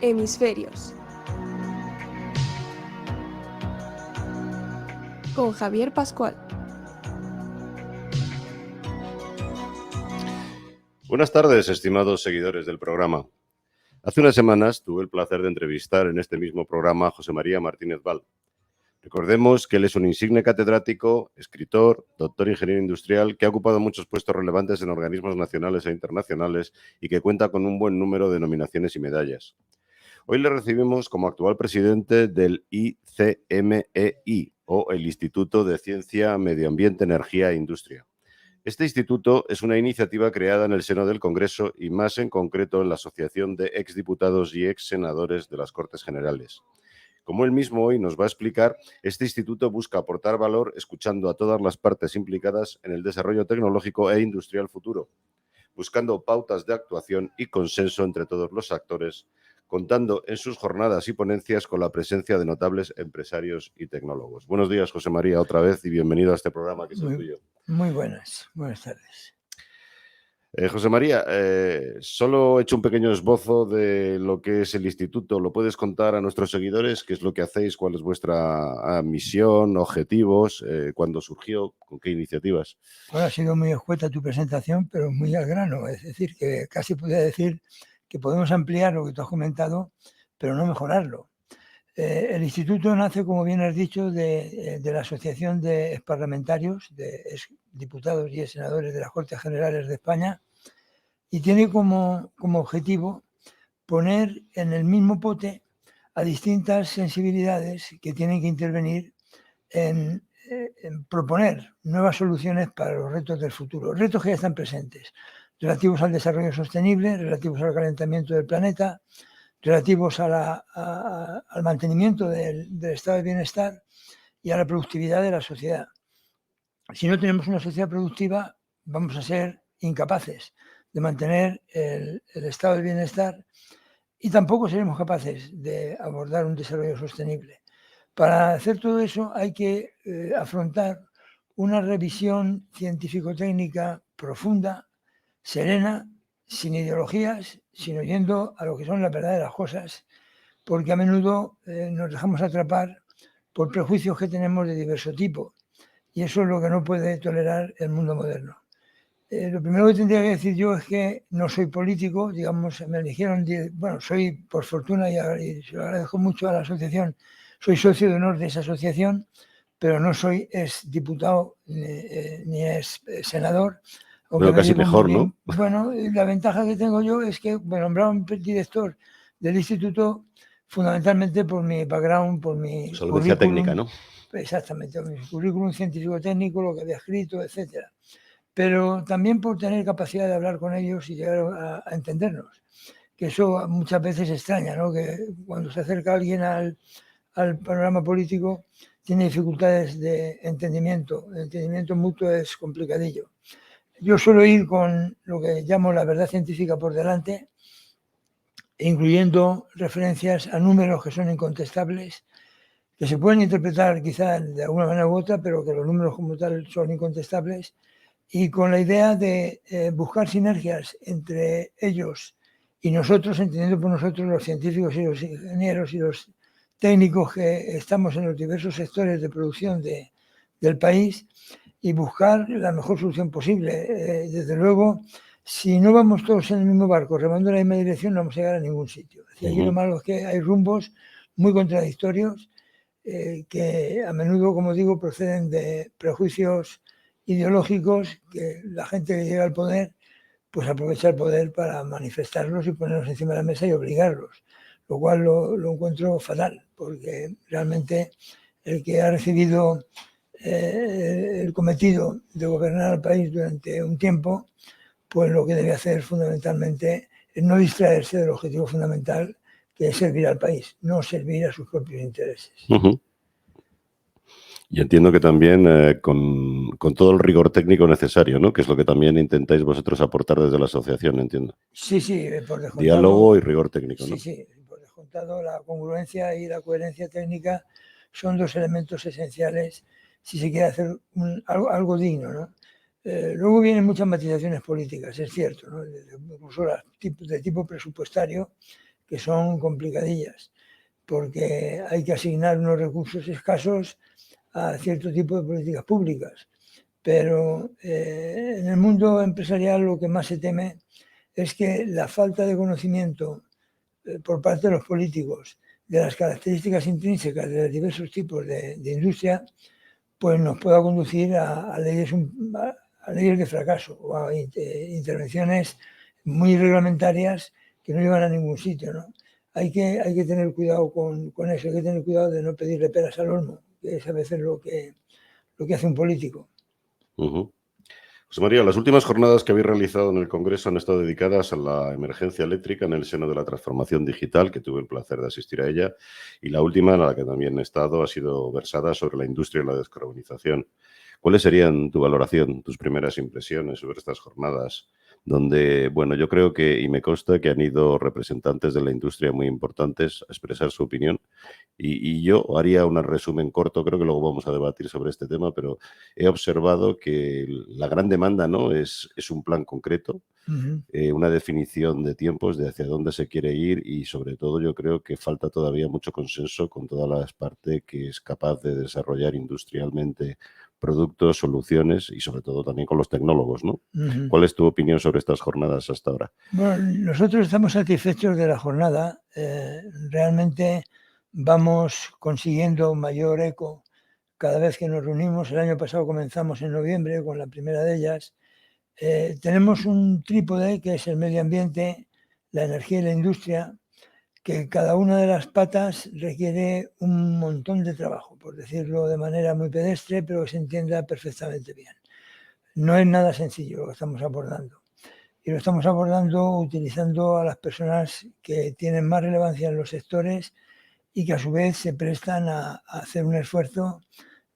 Hemisferios. Con Javier Pascual. Buenas tardes, estimados seguidores del programa. Hace unas semanas tuve el placer de entrevistar en este mismo programa a José María Martínez Val. Recordemos que él es un insigne catedrático, escritor, doctor ingeniero industrial que ha ocupado muchos puestos relevantes en organismos nacionales e internacionales y que cuenta con un buen número de nominaciones y medallas. Hoy le recibimos como actual presidente del ICMEI, o el Instituto de Ciencia, Medio Ambiente, Energía e Industria. Este instituto es una iniciativa creada en el seno del Congreso y más en concreto en la Asociación de Exdiputados y Exsenadores de las Cortes Generales. Como él mismo hoy nos va a explicar, este instituto busca aportar valor escuchando a todas las partes implicadas en el desarrollo tecnológico e industrial futuro, buscando pautas de actuación y consenso entre todos los actores, contando en sus jornadas y ponencias con la presencia de notables empresarios y tecnólogos. Buenos días, José María, otra vez, y bienvenido a este programa que es el tuyo. Muy buenas tardes. José María, solo he hecho un pequeño esbozo de lo que es el instituto. ¿Lo puedes contar a nuestros seguidores? ¿Qué es lo que hacéis? ¿Cuál es vuestra misión, objetivos? ¿Cuándo surgió? ¿Con qué iniciativas? Bueno, ha sido muy escueta tu presentación, pero muy al grano. Es decir, que casi podría decir que podemos ampliar lo que tú has comentado, pero no mejorarlo. El instituto nace, como bien has dicho, de la Asociación de Parlamentarios, de diputados y senadores de las Cortes Generales de España, y tiene como objetivo poner en el mismo pote a distintas sensibilidades que tienen que intervenir en proponer nuevas soluciones para los retos del futuro, retos que ya están presentes, relativos al desarrollo sostenible, relativos al calentamiento del planeta, relativos al mantenimiento del estado de bienestar y a la productividad de la sociedad. Si no tenemos una sociedad productiva, vamos a ser incapaces de mantener el estado de bienestar y tampoco seremos capaces de abordar un desarrollo sostenible. Para hacer todo eso hay que afrontar una revisión científico-técnica profunda, serena, sin ideologías, sino yendo a lo que son las verdaderas cosas, porque a menudo nos dejamos atrapar por prejuicios que tenemos de diverso tipo, y eso es lo que no puede tolerar el mundo moderno. Lo primero que tendría que decir yo es que no soy político, digamos, me eligieron, bueno, soy por fortuna y se lo agradezco mucho a la asociación, soy socio de honor de esa asociación, pero no soy diputado ni senador. Bueno, casi mejor, ¿no? Bueno, la ventaja que tengo yo es que me nombraron director del instituto fundamentalmente por mi background, por mi solvencia técnica, ¿no? Exactamente, mi currículum científico-técnico, lo que había escrito, etcétera. Pero también por tener capacidad de hablar con ellos y llegar a entendernos. Que eso muchas veces extraña, ¿no? Que cuando se acerca alguien al panorama político tiene dificultades de entendimiento. El entendimiento mutuo es complicadillo. Yo suelo ir con lo que llamo la verdad científica por delante, incluyendo referencias a números que son incontestables, que se pueden interpretar quizá de alguna manera u otra, pero que los números como tal son incontestables, y con la idea de buscar sinergias entre ellos y nosotros, entendiendo por nosotros los científicos y los ingenieros y los técnicos que estamos en los diversos sectores de producción del país, y buscar la mejor solución posible. Desde luego, si no vamos todos en el mismo barco, remando en la misma dirección, no vamos a llegar a ningún sitio. Y aquí lo malo es que hay rumbos muy contradictorios que a menudo, como digo, proceden de prejuicios ideológicos que la gente que llega al poder pues aprovecha el poder para manifestarlos y ponerlos encima de la mesa y obligarlos, lo cual lo encuentro fatal, porque realmente el que ha recibido el cometido de gobernar al país durante un tiempo, pues lo que debe hacer fundamentalmente es no distraerse del objetivo fundamental, que es servir al país, no servir a sus propios intereses. Y entiendo que también con todo el rigor técnico necesario, ¿no? Que es lo que también intentáis vosotros aportar desde la asociación, entiendo. Sí, por descontado. Diálogo y rigor técnico, ¿no? Sí, por descontado, la congruencia y la coherencia técnica son dos elementos esenciales si se quiere hacer algo digno, ¿no? Luego vienen muchas matizaciones políticas, es cierto, ¿no? Incluso de tipo presupuestario, que son complicadillas, porque hay que asignar unos recursos escasos a cierto tipo de políticas públicas. Pero en el mundo empresarial lo que más se teme es que la falta de conocimiento por parte de los políticos de las características intrínsecas de los diversos tipos de industria, pues nos pueda conducir a leyes de fracaso o a intervenciones muy reglamentarias que no llevan a ningún sitio, ¿no? Hay que tener cuidado con eso, hay que tener cuidado de no pedirle peras al olmo, que es a veces lo que hace un político. José María, las últimas jornadas que habéis realizado en el Congreso han estado dedicadas a la emergencia eléctrica en el seno de la transformación digital, que tuve el placer de asistir a ella, y la última, en la que también he estado, ha sido versada sobre la industria y la descarbonización. ¿Cuáles serían tu valoración, tus primeras impresiones sobre estas jornadas? Donde, bueno, yo creo que, y me consta que han ido representantes de la industria muy importantes a expresar su opinión. Y yo haría un resumen corto, creo que luego vamos a debatir sobre este tema, pero he observado que la gran demanda, ¿no?, es un plan concreto, una definición de tiempos, de hacia dónde se quiere ir y, sobre todo, yo creo que falta todavía mucho consenso con toda la parte que es capaz de desarrollar industrialmente productos, soluciones y, sobre todo, también con los tecnólogos, ¿no? ¿Cuál es tu opinión sobre estas jornadas hasta ahora? Bueno, nosotros estamos satisfechos de la jornada. Realmente vamos consiguiendo mayor eco cada vez que nos reunimos. El año pasado comenzamos en noviembre con la primera de ellas. Tenemos un trípode que es el medio ambiente, la energía y la industria, que cada una de las patas requiere un montón de trabajo, por decirlo de manera muy pedestre, pero que se entienda perfectamente bien. No es nada sencillo lo que estamos abordando. Y lo estamos abordando utilizando a las personas que tienen más relevancia en los sectores y que a su vez se prestan a hacer un esfuerzo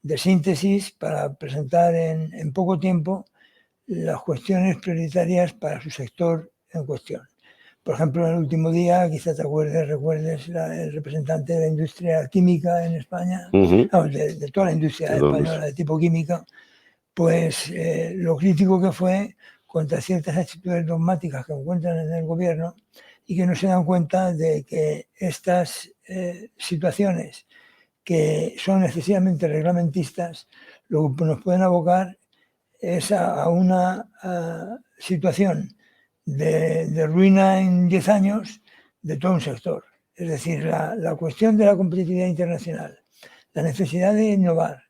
de síntesis para presentar en poco tiempo las cuestiones prioritarias para su sector en cuestión. Por ejemplo, en el último día, quizá te recuerdes el representante de la industria química en España, de toda la industria española de tipo química, pues lo crítico que fue contra ciertas actitudes dogmáticas que encuentran en el gobierno y que no se dan cuenta de que estas situaciones que son excesivamente reglamentistas lo que nos pueden abocar es a una situación de ruina en 10 años de todo un sector. Es decir, la cuestión de la competitividad internacional, la necesidad de innovar,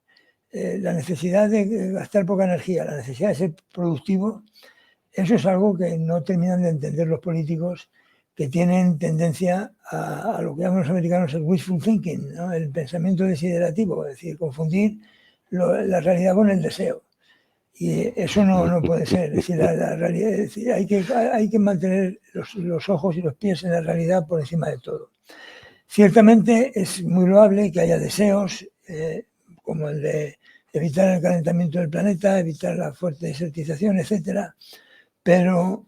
la necesidad de gastar poca energía, la necesidad de ser productivo, eso es algo que no terminan de entender los políticos, que tienen tendencia a lo que llaman los americanos el wishful thinking, ¿no?, el pensamiento desiderativo, es decir, confundir la realidad con el deseo. Y eso no puede ser. Es decir, la realidad, es decir, hay que mantener los ojos y los pies en la realidad por encima de todo. Ciertamente es muy loable que haya deseos como el de evitar el calentamiento del planeta, evitar la fuerte desertización, etcétera, pero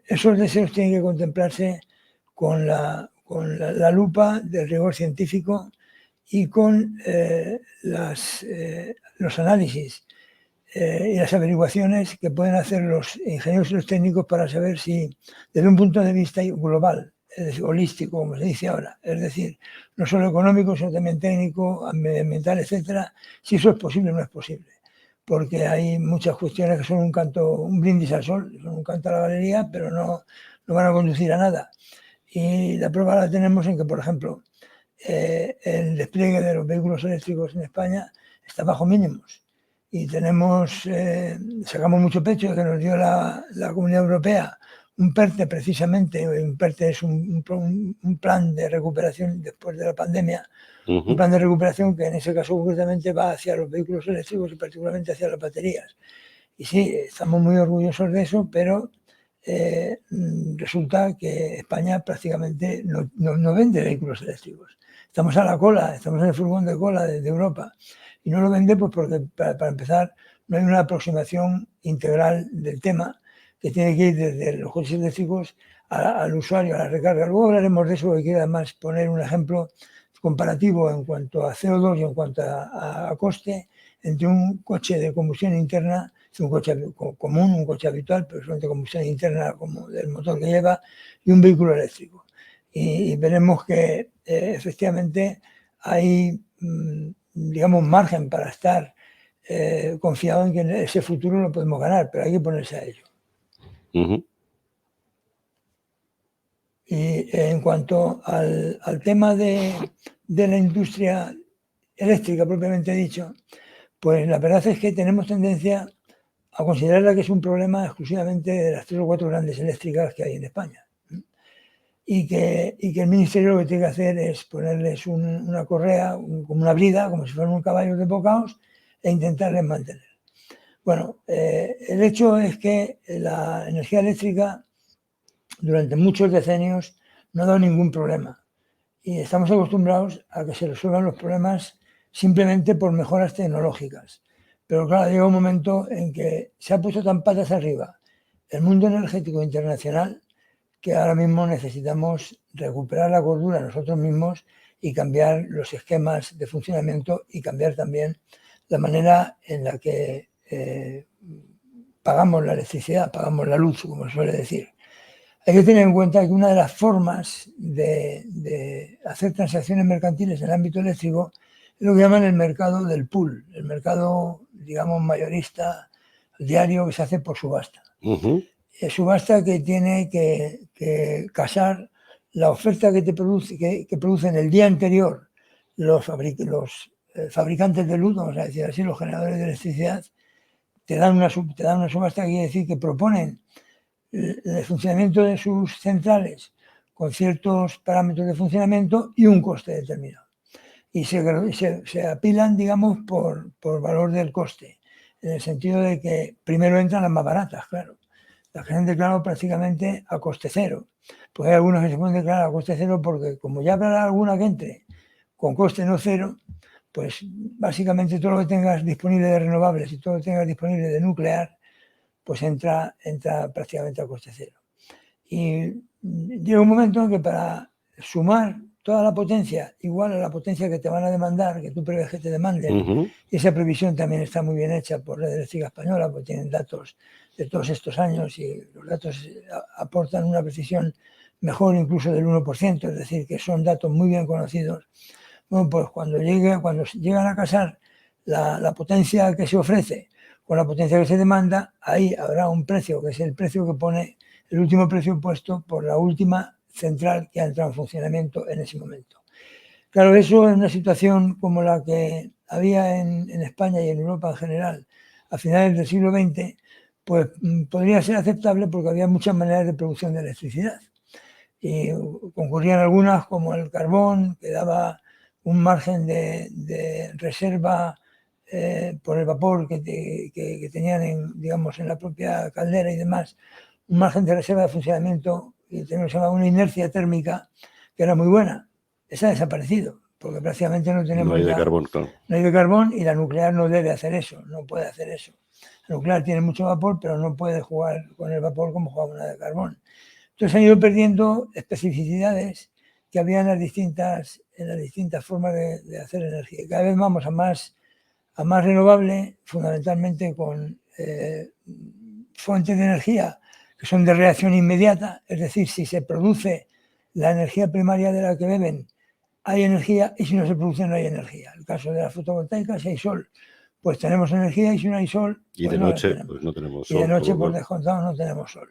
esos deseos tienen que contemplarse con la lupa del rigor científico y con los análisis y las averiguaciones que pueden hacer los ingenieros y los técnicos para saber si, desde un punto de vista global, es decir, holístico, como se dice ahora, es decir, no solo económico, sino también técnico, ambiental, etcétera, si eso es posible o no es posible. Porque hay muchas cuestiones que son un brindis al sol, son un canto a la galería, pero no van a conducir a nada. Y la prueba la tenemos en que, por ejemplo, el despliegue de los vehículos eléctricos en España está bajo mínimos. Y sacamos mucho pecho de que nos dio la Comunidad Europea un PERTE, precisamente. Un PERTE es un plan de recuperación después de la pandemia, un plan de recuperación que en ese caso concretamente va hacia los vehículos eléctricos y particularmente hacia las baterías. Y sí, estamos muy orgullosos de eso, pero resulta que España prácticamente no vende vehículos eléctricos. Estamos a la cola, estamos en el furgón de cola de Europa. Y no lo vende pues porque, para empezar, no hay una aproximación integral del tema, que tiene que ir desde los coches eléctricos al usuario, a la recarga. Luego hablaremos de eso, porque quiero además poner un ejemplo comparativo en cuanto a CO2 y en cuanto a coste entre un coche de combustión interna, un coche común, un coche habitual, pero solamente combustión interna como del motor que lleva, y un vehículo eléctrico. y veremos que efectivamente hay, digamos, margen para estar confiado en que ese futuro lo podemos ganar, pero hay que ponerse a ello. Y en cuanto al tema de la industria eléctrica propiamente dicho, pues la verdad es que tenemos tendencia a considerarla que es un problema exclusivamente de las 3 o 4 grandes eléctricas que hay en España. Y que el Ministerio lo que tiene que hacer es ponerles una correa, como una brida, como si fueran un caballo de bocaos, e intentarles mantener. Bueno, el hecho es que la energía eléctrica durante muchos decenios no ha dado ningún problema y estamos acostumbrados a que se resuelvan los problemas simplemente por mejoras tecnológicas. Pero claro, llega un momento en que se ha puesto tan patas arriba el mundo energético internacional que ahora mismo necesitamos recuperar la cordura nosotros mismos y cambiar los esquemas de funcionamiento y cambiar también la manera en la que pagamos la electricidad, pagamos la luz, como se suele decir. Hay que tener en cuenta que una de las formas de hacer transacciones mercantiles en el ámbito eléctrico es lo que llaman el mercado del pool, el mercado, digamos, mayorista diario que se hace por subasta. Subasta que tiene que casar la oferta que te produce, que producen el día anterior los fabricantes de luz, vamos a decir así, los generadores de electricidad, te dan una subasta que quiere decir que proponen el funcionamiento de sus centrales con ciertos parámetros de funcionamiento y un coste determinado. Y se apilan, digamos, por valor del coste, en el sentido de que primero entran las más baratas, claro. Las que se han declarado prácticamente a coste cero. Pues hay algunos que se pueden declarar a coste cero porque como ya habrá alguna que entre con coste no cero, pues básicamente todo lo que tengas disponible de renovables y todo lo que tengas disponible de nuclear, pues entra prácticamente a coste cero. Y llega un momento en que para sumar toda la potencia igual a la potencia que te van a demandar, que tú prevés que te demanden, y esa previsión también está muy bien hecha por Red Eléctrica Española, porque tienen datos de todos estos años y los datos aportan una precisión mejor incluso del 1%, es decir, que son datos muy bien conocidos. Bueno, pues cuando llegan a casar la potencia que se ofrece con la potencia que se demanda, ahí habrá un precio, que es el precio que pone, el último precio puesto por la última central que ha entrado en funcionamiento en ese momento. Claro, eso en una situación como la que había en España y en Europa en general a finales del siglo XX, pues podría ser aceptable porque había muchas maneras de producción de electricidad. Y concurrían algunas como el carbón, que daba un margen de reserva por el vapor que tenían digamos, en la propia caldera y demás, un margen de reserva de funcionamiento y tenemos una inercia térmica que era muy buena. Esa ha desaparecido, porque prácticamente no tenemos... No hay de carbón, claro. No hay de carbón y la nuclear no debe hacer eso, no puede hacer eso. La nuclear tiene mucho vapor, pero no puede jugar con el vapor como juega una de carbón. Entonces han ido perdiendo especificidades que había en las distintas formas de hacer energía. Cada vez vamos a más renovable, fundamentalmente con fuentes de energía que son de reacción inmediata, es decir, si se produce la energía primaria de la que beben, hay energía, y si no se produce no hay energía. El caso de la fotovoltaica, si hay sol, pues tenemos energía, y si no hay sol, y de noche pues no tenemos sol. Y de noche, por descontado, no tenemos sol.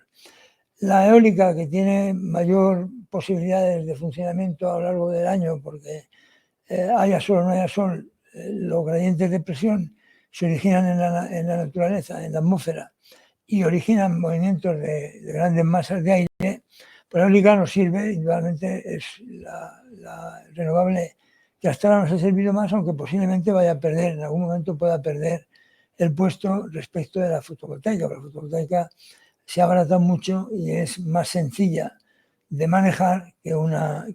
La eólica, que tiene mayor posibilidades de funcionamiento a lo largo del año, porque haya sol o no haya sol, los gradientes de presión se originan en la naturaleza, en la atmósfera, y originan movimientos de grandes masas de aire. Pues la eólica nos sirve, indudablemente es la renovable que hasta ahora nos ha servido más, aunque posiblemente vaya a perder, en algún momento pueda perder el puesto respecto de la fotovoltaica. La fotovoltaica se ha abaratado mucho y es más sencilla de manejar que una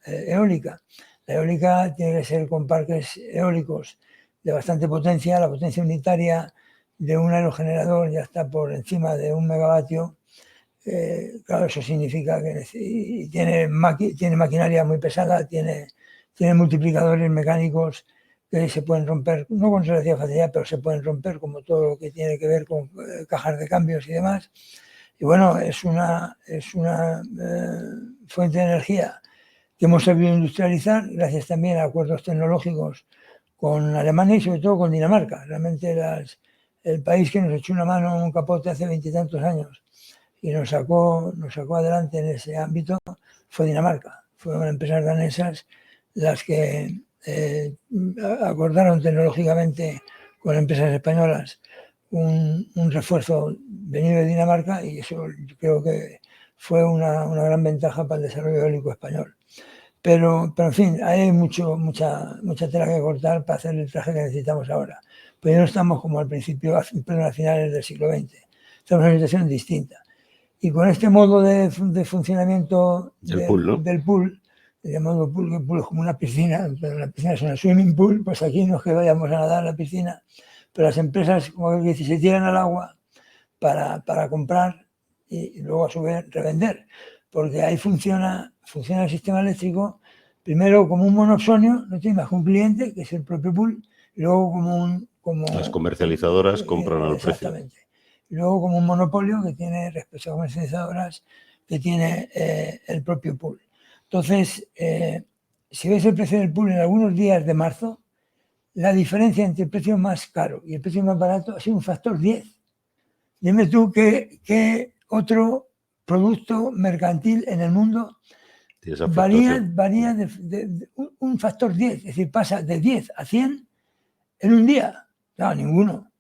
eólica. La eólica tiene que ser con parques eólicos de bastante potencia. La potencia unitaria de un aerogenerador ya está por encima de 1 megavatio. Claro, eso significa que tiene maquinaria muy pesada, tiene multiplicadores mecánicos que se pueden romper, no con relativa facilidad, pero se pueden romper, como todo lo que tiene que ver con cajas de cambios y demás. Y bueno, es una fuente de energía que hemos sabido industrializar gracias también a acuerdos tecnológicos con Alemania y sobre todo con Dinamarca. Realmente el país que nos echó una mano en un capote hace 20 y tantos años y nos sacó adelante en ese ámbito fue Dinamarca. Fueron empresas danesas las que acordaron tecnológicamente con empresas españolas un refuerzo venido de Dinamarca, y eso yo creo que fue una gran ventaja para el desarrollo eólico español. Pero en fin, hay mucha tela que cortar para hacer el traje que necesitamos ahora. Pero ya no estamos como al principio, a finales del siglo XX. Estamos en una situación distinta. Y con este modo de funcionamiento del pool, llamado pool, que el pool es como una piscina, pero la piscina es una swimming pool, pues aquí no es que vayamos a nadar a la piscina, pero las empresas, como que se tiran al agua para comprar y luego a su vez revender, porque ahí funciona el sistema eléctrico primero como un monopsonio, no tienes más que un cliente, que es el propio pool, y luego como las comercializadoras compran al precio. Exactamente. Y luego como un monopolio que tiene respecto a comercializadoras que tiene el propio pool. Entonces, si ves el precio del pool en algunos días de marzo, la diferencia entre el precio más caro y el precio más barato ha sido un factor 10. Dime tú qué otro producto mercantil en el mundo varía de un factor 10, es decir, pasa de 10 a 100 en un día. No, ninguno.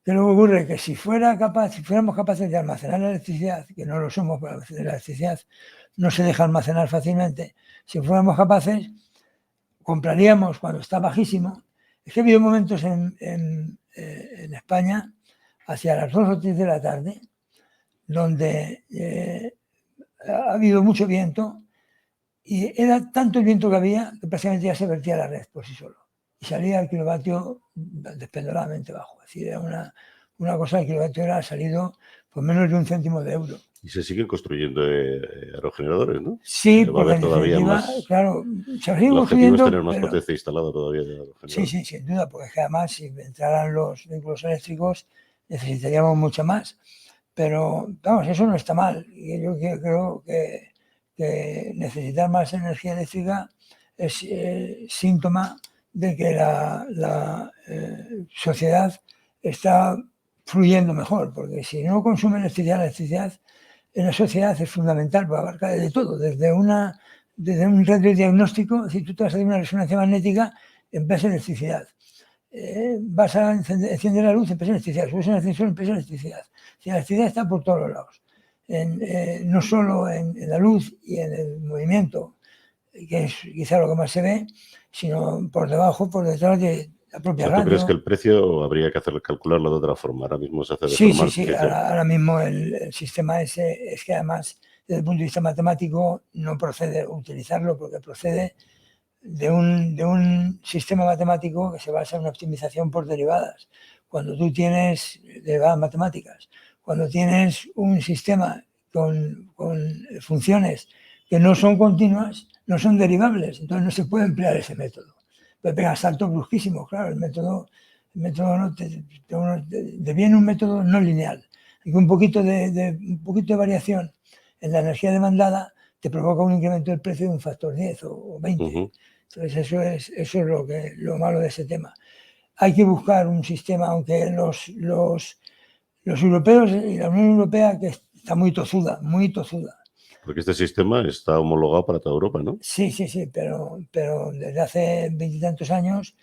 ¿Qué luego ocurre? Que si fuéramos capaces de almacenar la electricidad, que no lo somos, porque la electricidad no se deja almacenar fácilmente, si fuéramos capaces, compraríamos cuando está bajísimo. Es que ha habido momentos en España, hacia las 2 o 3 de la tarde, donde ha habido mucho viento y era tanto el viento que había que prácticamente ya se vertía la red por sí solo y salía el kilovatio despendoradamente bajo. Es decir, era una cosa, el kilovatio era salido por menos de 1 céntimo de euro. Y se siguen construyendo aerogeneradores, ¿no? Sí, porque todavía más, claro, se sigue construyendo. Es tener más potencia instalada todavía de aerogeneradores. Sí, sin duda, porque además si entraran los vehículos eléctricos necesitaríamos mucho más. Pero, vamos, eso no está mal. Y yo creo que necesitar más energía eléctrica es síntoma de que la sociedad está fluyendo mejor, porque si no consume la electricidad en la sociedad es fundamental, porque abarca de todo, desde un radiodiagnóstico, si tú te vas a hacer una resonancia magnética, empieza electricidad. Vas a encender la luz, empieza electricidad. Subes en el ascensor, empieza electricidad. Si la electricidad está por todos los lados, no solo en la luz y en el movimiento, que es quizá lo que más se ve, sino por debajo, por detrás de la propia radio. ¿Tú crees que el precio habría que calcularlo de otra forma? Ahora mismo se hace de forma artificial. Ahora mismo el sistema ese es que además desde el punto de vista matemático no procede utilizarlo, porque procede de un sistema matemático que se basa en una optimización por derivadas. Cuando tú tienes derivadas matemáticas, cuando tienes un sistema con funciones que no son continuas, no son derivables, entonces no se puede emplear ese método. Puede pegar saltos brusquísimos, claro, el método no deviene un método no lineal. Y un poquito de variación en la energía demandada te provoca un incremento del precio de un factor 10 o 20. Uh-huh. Entonces eso es lo malo de ese tema. Hay que buscar un sistema, aunque los europeos y la Unión Europea, que está muy tozuda. Porque este sistema está homologado para toda Europa, ¿no? Sí, pero desde hace 20 y tantos años,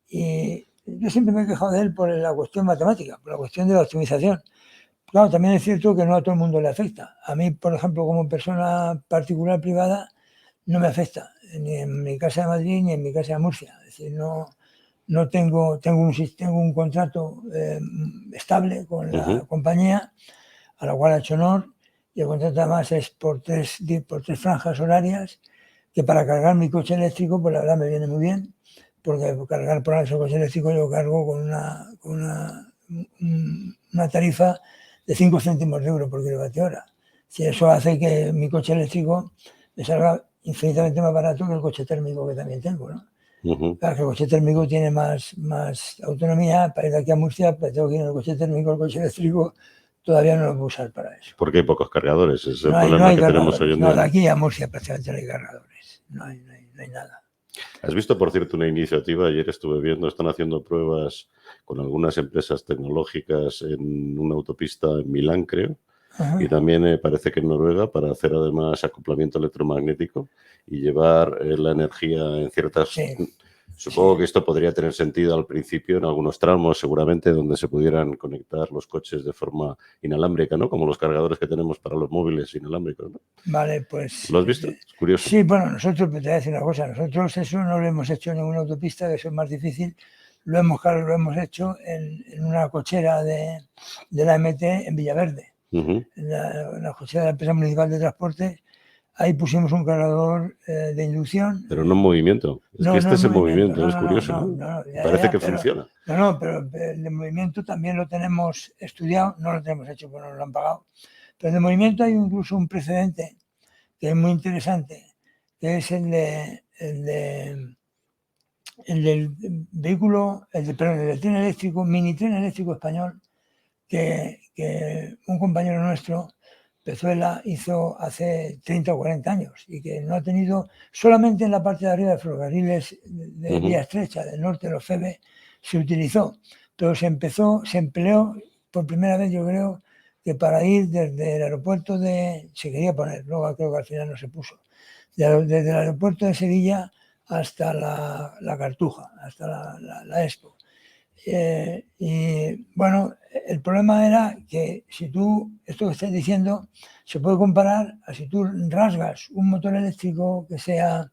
y yo siempre me he quejado de él por la cuestión matemática, por la cuestión de la optimización. Claro, también es cierto que no a todo el mundo le afecta. A mí, por ejemplo, como persona particular privada, no me afecta, ni en mi casa de Madrid ni en mi casa de Murcia. Es decir, no tengo un contrato estable con la compañía, a la cual he hecho honor, y el contrato además es por tres franjas horarias, que para cargar mi coche eléctrico, pues la verdad me viene muy bien, porque cargar por ese coche eléctrico yo cargo con una tarifa de 5 céntimos de euro por kilovatio hora. Si eso hace que mi coche eléctrico me salga infinitamente más barato que el coche térmico que también tengo, ¿no? Uh-huh. Claro que el coche térmico tiene más autonomía. Para ir de aquí a Murcia, pues tengo que ir en el coche térmico, el coche eléctrico todavía no lo puedo usar para eso. Porque hay pocos cargadores, ese es el No hay problema que tenemos cargadores. hoy en No, día. de aquí a Murcia prácticamente no hay cargadores. No hay nada. ¿Has visto, por cierto, una iniciativa? Ayer estuve viendo, están haciendo pruebas con algunas empresas tecnológicas en una autopista en Milán, creo, Ajá. y también parece que en Noruega, para hacer además acoplamiento electromagnético y llevar la energía en ciertas... Sí. Supongo Sí. que esto podría tener sentido al principio en algunos tramos, seguramente, donde se pudieran conectar los coches de forma inalámbrica, ¿no? Como los cargadores que tenemos para los móviles inalámbricos, ¿no? Vale, pues... ¿Lo has visto? Es curioso. Sí, bueno, nosotros, te voy a decir una cosa, nosotros eso no lo hemos hecho en ninguna autopista, que eso es más difícil, lo hemos hecho en una cochera de la MT en Villaverde, Uh-huh. en la cochera de la empresa municipal de transporte. Ahí pusimos un cargador de inducción. Pero no en movimiento. Es que este es en movimiento, es curioso, ¿no? Parece que funciona. No, pero el de movimiento también lo tenemos estudiado, no lo tenemos hecho porque no nos lo han pagado. Pero el de movimiento hay incluso un precedente que es muy interesante, que es el del vehículo, el del tren eléctrico, mini tren eléctrico español, que un compañero nuestro, Pezuela, hizo hace 30 o 40 años y que no ha tenido, solamente en la parte de arriba de ferrocarriles de vía estrecha del norte de los FEBE se utilizó, pero se empleó por primera vez, yo creo, que para ir desde el aeropuerto se quería poner, luego creo que al final no se puso, desde el aeropuerto de Sevilla hasta la Cartuja, hasta la Expo. Y bueno, el problema era que si tú, esto que estás diciendo, se puede comparar a si tú rasgas un motor eléctrico que sea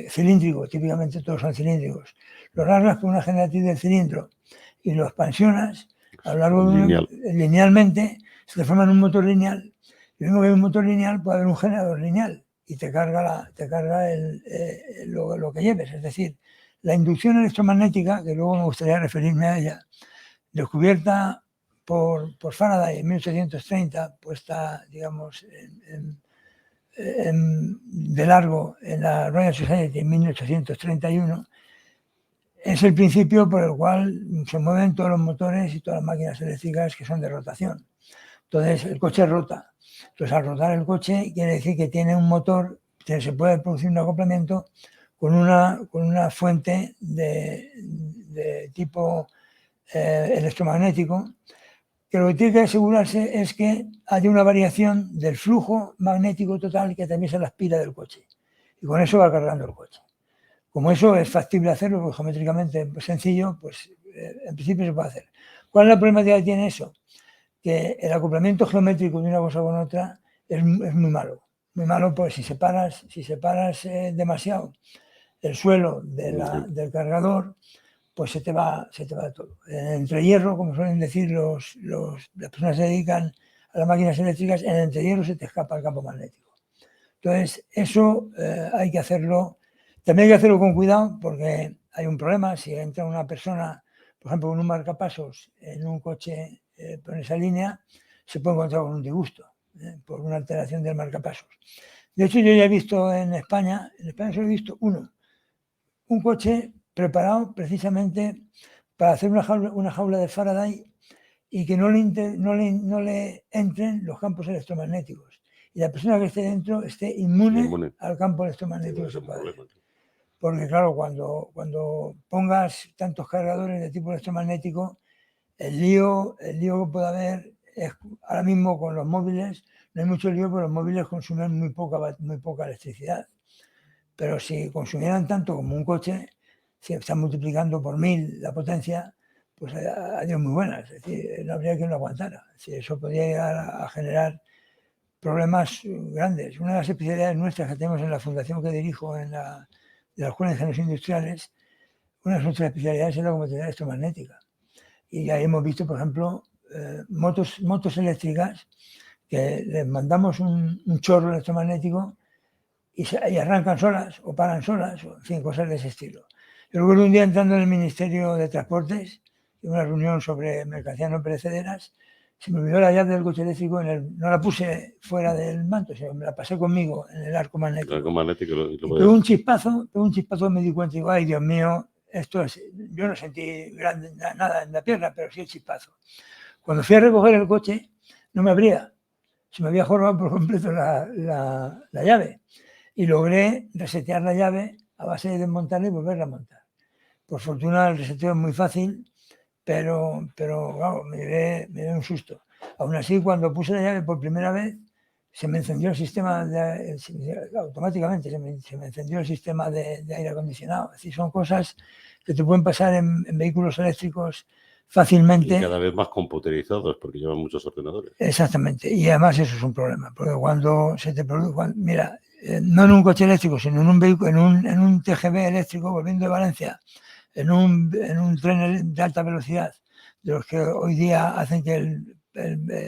cilíndrico, típicamente todos son cilíndricos, lo rasgas con una generatriz del cilindro y lo expansionas a lo largo linealmente, se te forma un motor lineal. Y lo mismo que hay un motor lineal, puede haber un generador lineal y te carga lo que lleves, es decir, la inducción electromagnética, que luego me gustaría referirme a ella, descubierta por Faraday en 1830, puesta, digamos, de largo en la Royal Society en 1831, es el principio por el cual se mueven todos los motores y todas las máquinas eléctricas que son de rotación. Entonces, el coche rota. Entonces, al rotar el coche, quiere decir que tiene un motor, que se puede producir un acoplamiento con una fuente de tipo electromagnético, que lo que tiene que asegurarse es que haya una variación del flujo magnético total que atraviesa la pila del coche. Y con eso va cargando el coche. Como eso es factible hacerlo, porque geométricamente es sencillo, pues en principio se puede hacer. ¿Cuál es la problemática que tiene eso? Que el acoplamiento geométrico de una cosa con otra es muy malo. Muy malo, pues si separas demasiado el suelo del cargador, pues se te va todo. Entre hierro, como suelen decir las personas que se dedican a las máquinas eléctricas, en el entrehierro se te escapa el campo magnético. Entonces, eso hay que hacerlo. También hay que hacerlo con cuidado porque hay un problema. Si entra una persona, por ejemplo, con un marcapasos en un coche por esa línea, se puede encontrar con un disgusto por una alteración del marcapasos. De hecho, yo ya he visto en España solo he visto un coche preparado precisamente para hacer una jaula de Faraday y que no le entren los campos electromagnéticos. Y la persona que esté dentro esté inmune al campo electromagnético. Porque claro, cuando pongas tantos cargadores de tipo electromagnético, el lío que puede haber es, ahora mismo con los móviles, no hay mucho lío porque los móviles consumen muy poca electricidad. Pero si consumieran tanto como un coche, si están multiplicando por 1000 la potencia, pues adiós muy buenas. Es decir, no habría quien lo aguantara. Es decir, eso podría llegar a generar problemas grandes. Una de las especialidades nuestras que tenemos en la fundación que dirijo de la Escuela de Ingenieros Industriales, una de nuestras especialidades es la compatibilidad electromagnética. Y ahí hemos visto, por ejemplo, motos eléctricas que les mandamos un chorro electromagnético y arrancan solas o paran solas, o en fin, cosas de ese estilo. Yo recuerdo un día entrando en el Ministerio de Transportes, en una reunión sobre mercancías no perecederas, se me olvidó la llave del coche eléctrico, no la puse fuera del manto, sino me la pasé conmigo en el arco magnético. Pegó un chispazo, me di cuenta y digo, ay Dios mío, esto es, yo no sentí nada en la pierna, pero sí el chispazo. Cuando fui a recoger el coche, no me abría. Se me había jorobado por completo la llave. Y logré resetear la llave a base de desmontarla y volverla a montar. Por fortuna el reseteo es muy fácil, pero claro, me llevé un susto. Aún así, cuando puse la llave por primera vez, se me encendió el sistema automáticamente, se me encendió el sistema de aire acondicionado. Es decir, son cosas que te pueden pasar en vehículos eléctricos fácilmente. Y cada vez más computerizados, porque llevan muchos ordenadores. Exactamente, y además eso es un problema, porque cuando se te produce, mira, no en un coche eléctrico, sino en un vehículo, en un TGV eléctrico, volviendo de Valencia, en un tren de alta velocidad, de los que hoy día hacen que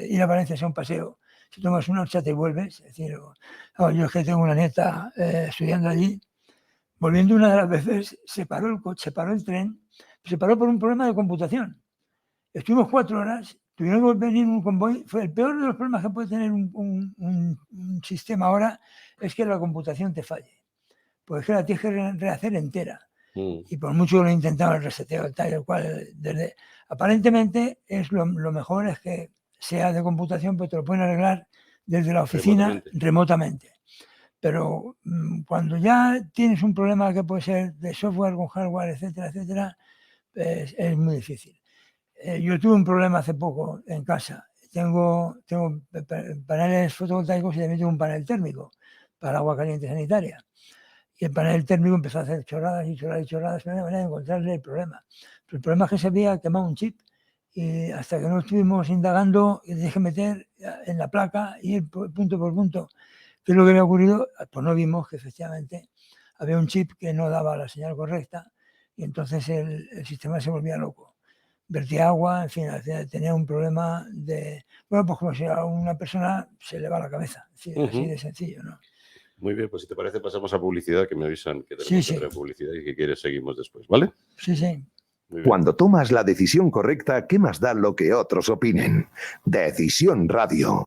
ir a Valencia sea un paseo. Si tomas una horchata y vuelves, es decir, yo es que tengo una nieta estudiando allí, volviendo una de las veces, se paró el coche, se paró el tren, se paró por un problema de computación. Estuvimos 4 horas, tuvieron que venir un convoy. Fue el peor de los problemas que puede tener un sistema ahora, es que la computación te falle. Pues es que la tienes que rehacer entera. Y por mucho que lo intentaban el reseteo, tal y cual, aparentemente es lo mejor es que sea de computación, pero te lo pueden arreglar desde la oficina remotamente. Pero cuando ya tienes un problema que puede ser de software con hardware, etcétera, etcétera, pues es muy difícil. Yo tuve un problema hace poco en casa. Tengo paneles fotovoltaicos y también tengo un panel térmico para agua caliente sanitaria. Y el panel térmico empezó a hacer chorradas y chorradas y chorradas, no había manera de encontrarle el problema. Pero el problema es que se había quemado un chip y hasta que no estuvimos indagando, dejé meter en la placa y ir punto por punto qué es lo que había ocurrido, pues no vimos que efectivamente había un chip que no daba la señal correcta y entonces el sistema se volvía loco. Vertía agua, en fin, tenía un problema de... Bueno, pues como si a una persona se le va la cabeza, así de sencillo, ¿no? Muy bien, pues si te parece pasamos a publicidad, que me avisan que tenemos que entrar en publicidad y que quieres seguimos después, ¿vale? Sí, sí. Cuando tomas la decisión correcta, ¿qué más da lo que otros opinen? Decisión Radio.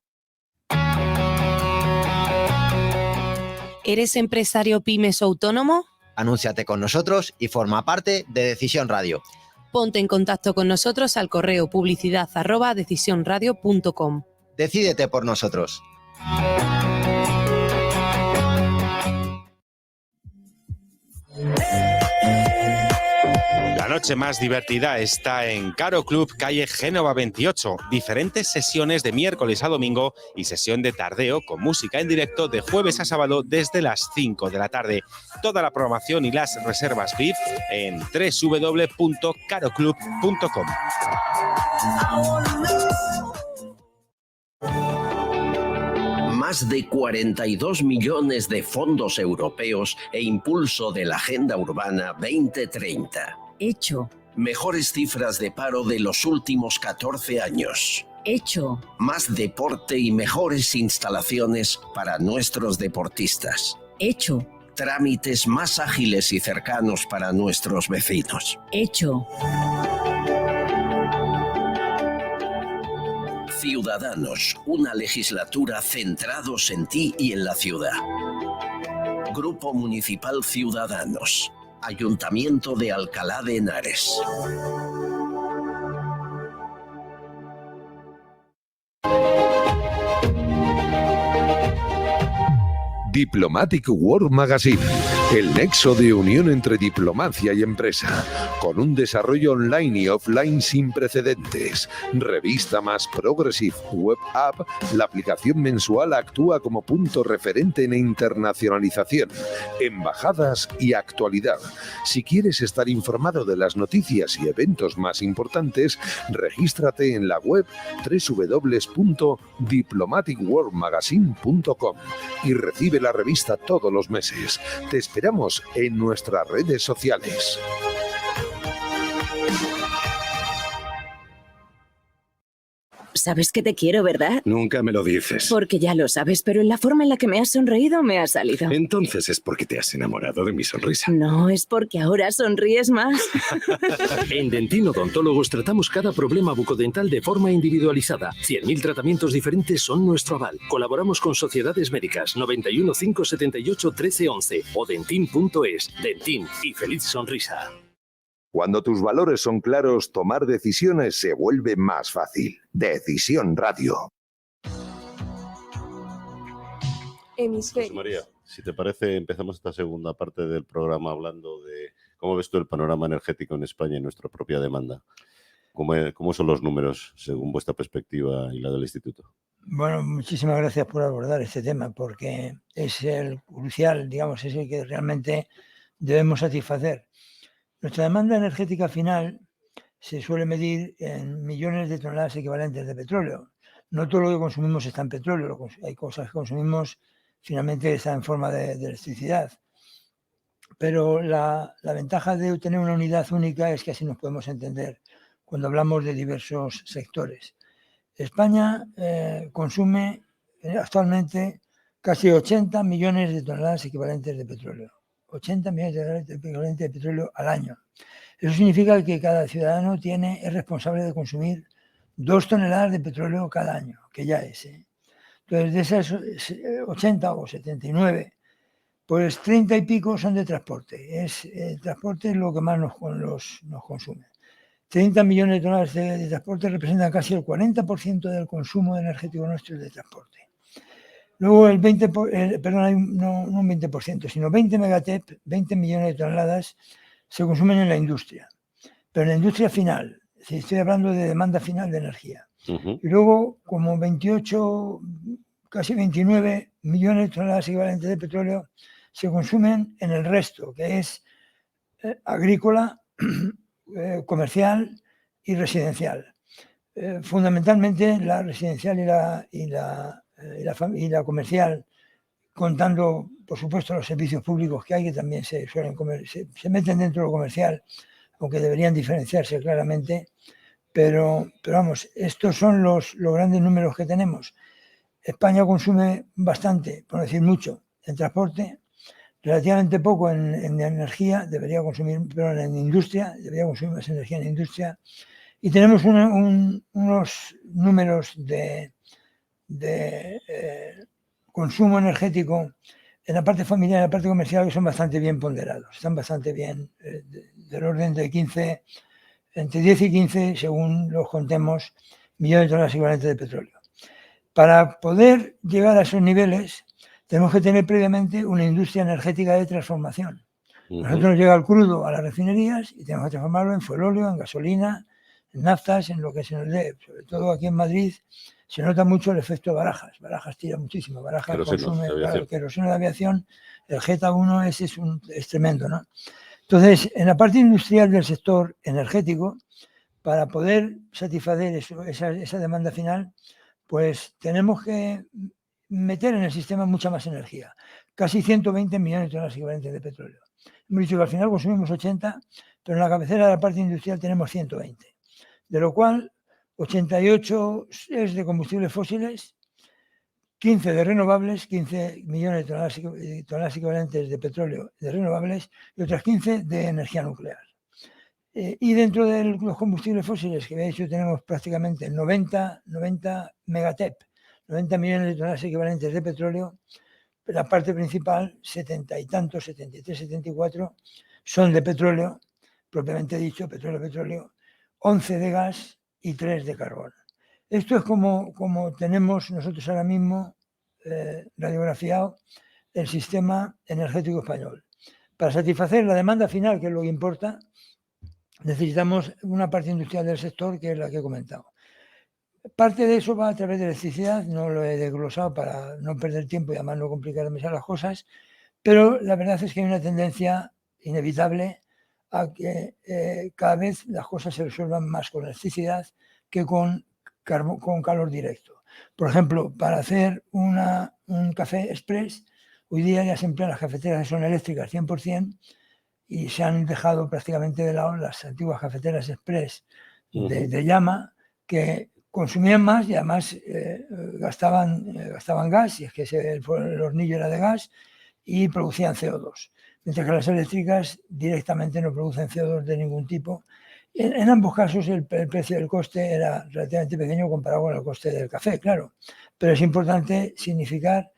¿Eres empresario pymes o autónomo? Anúnciate con nosotros y forma parte de Decisión Radio. Ponte en contacto con nosotros al correo publicidad@decisionradio.com. Decídete por nosotros. La noche más divertida está en Caro Club, calle Génova 28. Diferentes sesiones de miércoles a domingo y sesión de tardeo con música en directo de jueves a sábado desde las 5 de la tarde. Toda la programación y las reservas VIP en www.caroclub.com. Más de 42 millones de fondos europeos e impulso de la Agenda Urbana 2030. Hecho. Mejores cifras de paro de los últimos 14 años. Hecho. Más deporte y mejores instalaciones para nuestros deportistas. Hecho. Trámites más ágiles y cercanos para nuestros vecinos. Hecho. Ciudadanos, una legislatura centrados en ti y en la ciudad. Grupo Municipal Ciudadanos. Ayuntamiento de Alcalá de Henares. Diplomatic World Magazine, el nexo de unión entre diplomacia y empresa, con un desarrollo online y offline sin precedentes. Revista más progressive, web app, la aplicación mensual actúa como punto referente en internacionalización, embajadas y actualidad. Si quieres estar informado de las noticias y eventos más importantes, regístrate en la web www.diplomaticworldmagazine.com y recibe la revista todos los meses. Te esperamos en nuestras redes sociales. Sabes que te quiero, ¿verdad? Nunca me lo dices. Porque ya lo sabes, pero en la forma en la que me has sonreído me ha salido. Entonces es porque te has enamorado de mi sonrisa. No, es porque ahora sonríes más. En Dentin Odontólogos tratamos cada problema bucodental de forma individualizada. 100.000 tratamientos diferentes son nuestro aval. Colaboramos con sociedades médicas 91 578 1311 o dentin.es. Dentin y feliz sonrisa. Cuando tus valores son claros, tomar decisiones se vuelve más fácil. Decisión Radio. Hemisferios. José María, si te parece, empezamos esta segunda parte del programa hablando de cómo ves tú el panorama energético en España y nuestra propia demanda. ¿Cómo son los números según vuestra perspectiva y la del Instituto? Bueno, muchísimas gracias por abordar este tema, porque es el crucial, digamos, es el que realmente debemos satisfacer. Nuestra demanda energética final se suele medir en millones de toneladas equivalentes de petróleo. No todo lo que consumimos está en petróleo, hay cosas que consumimos finalmente están en forma de electricidad. Pero la ventaja de tener una unidad única es que así nos podemos entender cuando hablamos de diversos sectores. España consume actualmente casi 80 millones de toneladas equivalentes de petróleo. 80 millones de toneladas equivalentes de petróleo al año. Eso significa que cada ciudadano es responsable de consumir 2 toneladas de petróleo cada año, que ya es. Entonces, de esas 80 o 79, pues 30 y pico son de transporte. El transporte es lo que más nos consume. 30 millones de toneladas de transporte representan casi el 40% del consumo energético nuestro de transporte. Luego el 20%, no un 20%, sino 20 megatep, 20 millones de toneladas se consumen en la industria. Pero en la industria final, si estoy hablando de demanda final de energía. Y luego como 28, casi 29 millones de toneladas equivalentes de petróleo se consumen en el resto, que es agrícola, comercial y residencial. Fundamentalmente la residencial y la comercial, contando por supuesto los servicios públicos que hay, que también se meten dentro de lo comercial, aunque deberían diferenciarse claramente, pero vamos, estos son los grandes números que tenemos. España consume bastante, por no decir mucho, en transporte, relativamente poco en energía, debería consumir, pero en industria, debería consumir más energía en industria. Y tenemos unos números de consumo energético en la parte familiar y en la parte comercial que son bastante bien ponderados, están bastante bien, del orden de 15, entre 10 y 15, según los contemos, millones de toneladas equivalentes de petróleo. Para poder llegar a esos niveles, tenemos que tener previamente una industria energética de transformación. Nosotros nos llega el crudo a las refinerías y tenemos que transformarlo en fuelóleo, en gasolina, en naftas, en lo que se nos dé. Sobre todo aquí en Madrid se nota mucho el efecto Barajas. Barajas tira muchísimo. Barajas consume queroseno de aviación. El Jeta 1 es tremendo, ¿no? Entonces, en la parte industrial del sector energético, para poder satisfacer esa demanda final, pues tenemos que meter en el sistema mucha más energía. Casi 120 millones de toneladas equivalentes de petróleo. Hemos dicho que al final consumimos 80, pero en la cabecera de la parte industrial tenemos 120. De lo cual, 88 es de combustibles fósiles, 15 de renovables, 15 millones de toneladas equivalentes de petróleo de renovables y otras 15 de energía nuclear. Y dentro de los combustibles fósiles, que había dicho, tenemos prácticamente 90 megatep, 90 millones de toneladas equivalentes de petróleo. La parte principal, 70 y tantos, 73, 74, son de petróleo, propiamente dicho, petróleo, 11 de gas y 3 de carbón. Esto es como tenemos nosotros ahora mismo radiografiado el sistema energético español. Para satisfacer la demanda final, que es lo que importa, necesitamos una parte industrial del sector, que es la que he comentado. Parte de eso va a través de electricidad, no lo he desglosado para no perder tiempo y además no complicar demasiado las cosas, pero la verdad es que hay una tendencia inevitable a que cada vez las cosas se resuelvan más con electricidad que con calor directo. Por ejemplo, para hacer un café express, hoy día ya se emplean las cafeteras que son eléctricas 100% y se han dejado prácticamente de lado las antiguas cafeteras express de llama, que consumían más y además gastaban gas, y es que el hornillo era de gas, y producían CO2. Mientras que las eléctricas directamente no producen CO2 de ningún tipo. En ambos casos el precio del coste era relativamente pequeño comparado con el coste del café, claro. Pero es importante significar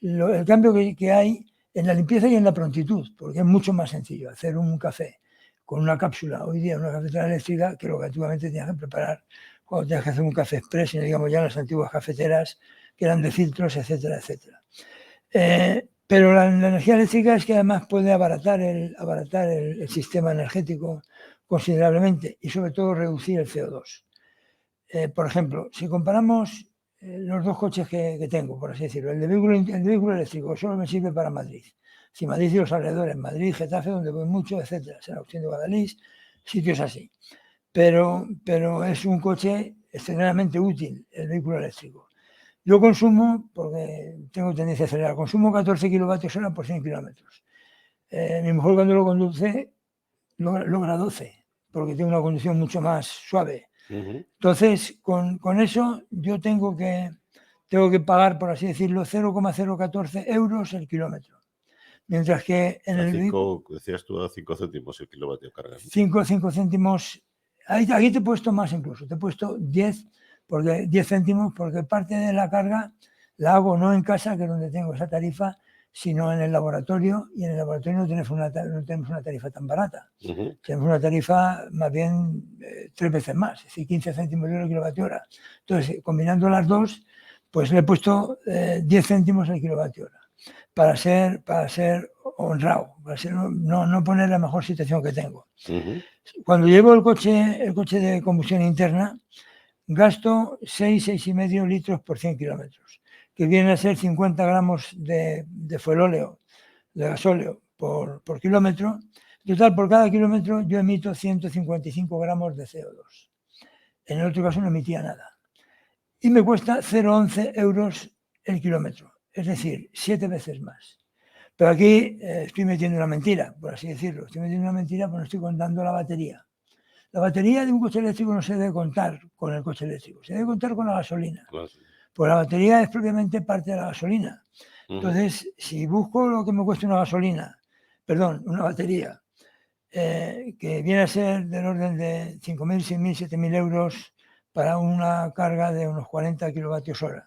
el cambio que hay en la limpieza y en la prontitud, porque es mucho más sencillo hacer un café con una cápsula, hoy día una cafetera eléctrica, que lo que antiguamente tenías que preparar cuando tenías que hacer un café express, y no digamos ya las antiguas cafeteras que eran de filtros, etcétera, etcétera. Pero la energía eléctrica es que además puede abaratar el sistema energético considerablemente y sobre todo reducir el CO2. Por ejemplo, si comparamos los dos coches que tengo, por así decirlo, el de vehículo eléctrico solo me sirve para Madrid. Si Madrid y los alrededores, Madrid, Getafe, donde voy mucho, etcétera, San Agustín de Guadalix, sitios así. Pero es un coche extremadamente útil, el vehículo eléctrico. Yo consumo, porque tengo tendencia a acelerar, consumo 14 kilovatios hora por 100 kilómetros. Mi mujer cuando lo conduce logra 12, porque tiene una conducción mucho más suave. Entonces, con eso yo tengo que pagar, por así decirlo, 0,014 euros el kilómetro. Mientras que en el vehículo... Decías tú a 5 céntimos el kilovatio carga. 5 céntimos. Aquí te he puesto más incluso. Te he puesto 10 céntimos porque parte de la carga la hago no en casa, que es donde tengo esa tarifa, sino en el laboratorio, y en el laboratorio no tenemos una tarifa tan barata. Tenemos una tarifa más bien 3 veces más, es decir, 15 céntimos de euro kilovatio hora. Entonces, combinando las dos, pues le he puesto 10 céntimos al kilovatio hora, para ser honrado, para no poner la mejor situación que tengo. Cuando llevo el coche de combustión interna, gasto 6,5 litros por 100 kilómetros, que viene a ser 50 gramos de fuelóleo, de gasóleo por kilómetro. En total, por cada kilómetro yo emito 155 gramos de CO2. En el otro caso no emitía nada. Y me cuesta 0,11 euros el kilómetro, es decir, 7 veces más. Pero aquí estoy metiendo una mentira, por así decirlo. Estoy metiendo una mentira porque no estoy contando la batería. La batería de un coche eléctrico no se debe contar con el coche eléctrico, se debe contar con la gasolina. Pues la batería es propiamente parte de la gasolina. Entonces, si busco lo que me cuesta una batería, que viene a ser del orden de 5.000, 6.000, 7.000 euros para una carga de unos 40 kilovatios hora,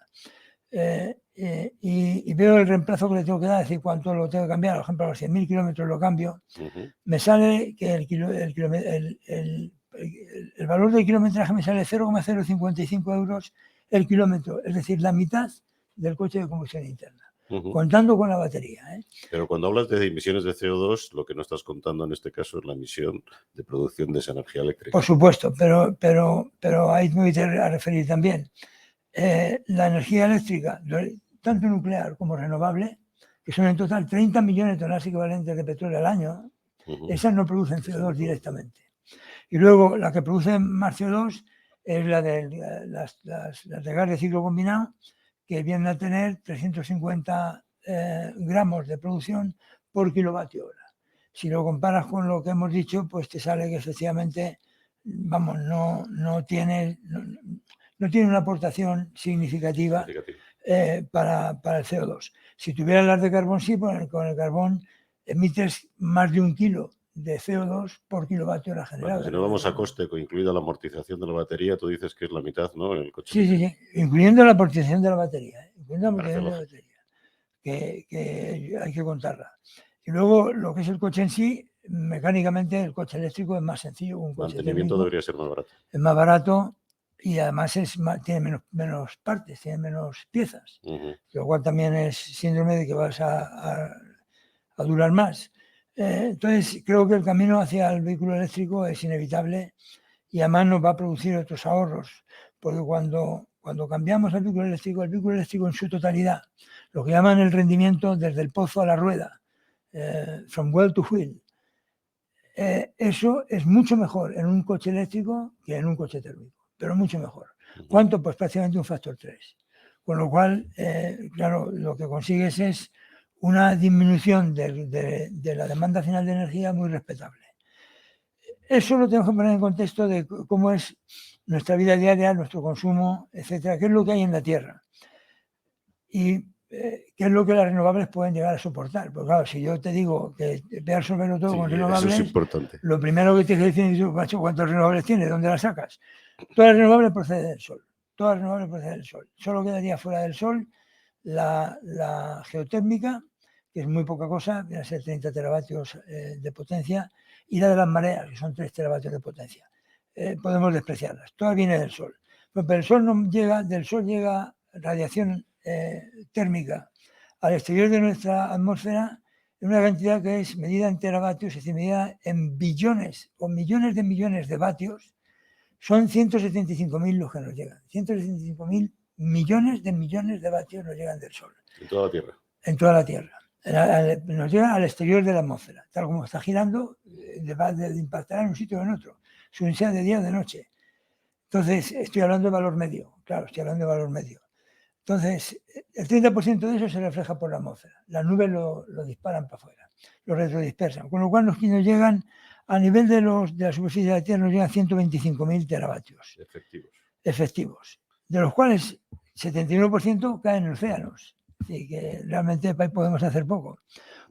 y veo el reemplazo que le tengo que dar, es decir, cuánto lo tengo que cambiar, por ejemplo, a los 100.000 kilómetros lo cambio, me sale que el valor del kilometraje me sale 0,055 euros el kilómetro, es decir, la mitad del coche de combustión interna, contando con la batería. Pero cuando hablas de emisiones de CO2, lo que no estás contando en este caso es la emisión de producción de esa energía eléctrica. Por supuesto, pero ahí me voy a referir también. La energía eléctrica, tanto nuclear como renovable, que son en total 30 millones de toneladas equivalentes de petróleo al año, esas no producen CO2 directamente. Y luego la que produce más CO2 es la de las de gas de ciclo combinado, que vienen a tener 350 gramos de producción por kilovatio hora. Si lo comparas con lo que hemos dicho, pues te sale que efectivamente, vamos, no tiene una aportación significativa para el CO2. Si tuvieras las de carbón, sí, con el carbón emites más de 1 kilo de CO2 por kilovatio hora generado. Si no vamos a coste, incluida la amortización de la batería, tú dices que es la mitad, ¿no? En el coche. Sí, incluyendo la amortización de la batería, que hay que contarla. Y luego lo que es el coche en sí, mecánicamente el coche eléctrico es más sencillo. Un coche mantenimiento debería ser más barato. Es más barato y además tiene menos partes, tiene menos piezas, lo cual también es síndrome de que vas a durar más. Entonces, creo que el camino hacia el vehículo eléctrico es inevitable y además nos va a producir otros ahorros, porque cuando cambiamos el vehículo eléctrico en su totalidad, lo que llaman el rendimiento desde el pozo a la rueda, from well to wheel, eso es mucho mejor en un coche eléctrico que en un coche térmico, pero mucho mejor. ¿Cuánto? Pues prácticamente un factor 3. Con lo cual, claro, lo que consigues es una disminución de la demanda final de energía muy respetable. Eso lo tenemos que poner en contexto de cómo es nuestra vida diaria, nuestro consumo, etcétera, qué es lo que hay en la Tierra y qué es lo que las renovables pueden llegar a soportar. Porque claro, si yo te digo que voy a resolverlo todo con renovables, eso es importante. Lo primero que tienes que decir es, macho, ¿cuántos renovables tienes? ¿Dónde las sacas? Todas las renovables proceden del Sol. Todas las renovables proceden del Sol. Solo quedaría fuera del Sol la geotérmica, que es muy poca cosa, viene a ser 30 teravatios de potencia, y la de las mareas, que son 3 teravatios de potencia. Podemos despreciarlas. Toda viene del Sol. Pero el Sol no llega, del Sol llega radiación térmica al exterior de nuestra atmósfera en una cantidad que es medida en teravatios, es decir, medida en billones o millones de vatios. Son 175.000 los que nos llegan. 175.000 millones de vatios nos llegan del Sol. En toda la Tierra. En toda la Tierra. Nos llega al exterior de la atmósfera. Tal como está girando, impactará en un sitio o en otro, sea de día o de noche. Entonces, estoy hablando de valor medio. Claro, estoy hablando de valor medio. Entonces, el 30% de eso se refleja por la atmósfera. Las nubes lo disparan para afuera, lo retrodispersan. Con lo cual, nos llegan, a nivel de la superficie de la Tierra, nos llegan 125.000 teravatios. Efectivos. De los cuales 79% caen en océanos. Así que realmente podemos hacer poco.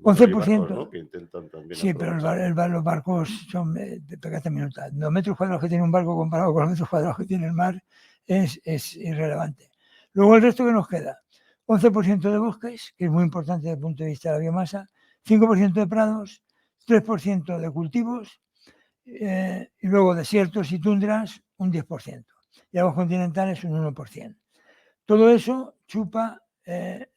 11%. Barcos, ¿no? Que intentan también sí, pero los barcos son de pequeña minuta. Los metros cuadrados que tiene un barco comparado con los metros cuadrados que tiene el mar es irrelevante. Luego el resto que nos queda, 11% de bosques, que es muy importante desde el punto de vista de la biomasa, 5% de prados, 3% de cultivos, y luego desiertos y tundras, un 10%. Y aguas continentales, un 1%. Todo eso chupa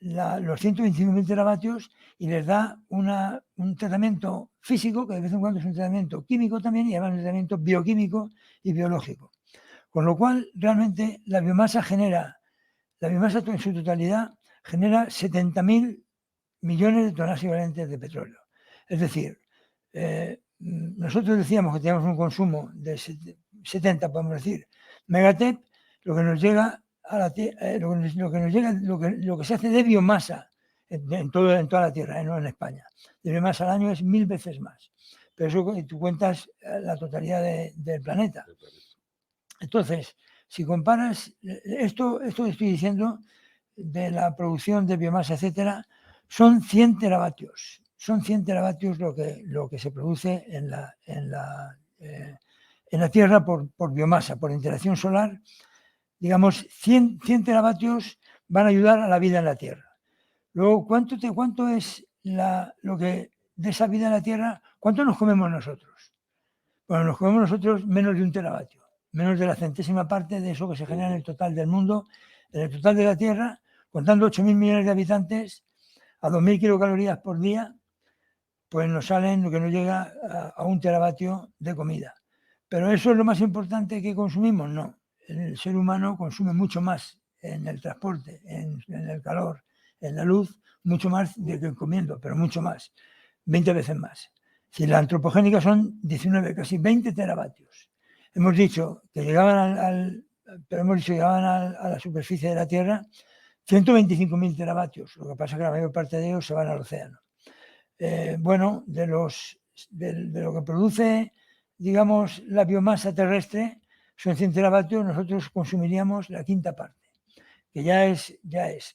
los 125.000 teravatios y les da un tratamiento físico, que de vez en cuando es un tratamiento químico también, y además un tratamiento bioquímico y biológico. Con lo cual, realmente, la biomasa en su totalidad genera 70.000 millones de toneladas equivalentes de petróleo. Es decir, nosotros decíamos que teníamos un consumo de 70, podemos decir, megatep, lo que nos llega a la lo que se hace de biomasa en toda la Tierra, no en España. De biomasa al año es 1000 veces más. Pero eso tú cuentas la totalidad del planeta. Entonces, si comparas esto que estoy diciendo de la producción de biomasa, etcétera, son 100 teravatios. Son 100 teravatios lo que se produce en la Tierra por biomasa, por interacción solar. Digamos, 100 teravatios van a ayudar a la vida en la Tierra. Luego, ¿cuánto es lo que de esa vida en la Tierra? ¿Cuánto nos comemos nosotros? Bueno, nos comemos nosotros menos de 1 teravatio, menos de la centésima parte de eso que se genera en el total del mundo, en el total de la Tierra, contando 8.000 millones de habitantes, a 2.000 kilocalorías por día, pues nos salen lo que nos llega a 1 teravatio de comida. ¿Pero eso es lo más importante que consumimos? No. El ser humano consume mucho más en el transporte, en el calor, en la luz, mucho más de que comiendo, pero mucho más, 20 veces más. Si la antropogénica son 19, casi 20 teravatios. Hemos dicho que llegaban a la superficie de la Tierra 125.000 teravatios. Lo que pasa es que la mayor parte de ellos se van al océano. Bueno, de lo que produce, digamos, la biomasa terrestre, son 100 teravatios, nosotros consumiríamos la quinta parte, que ya es,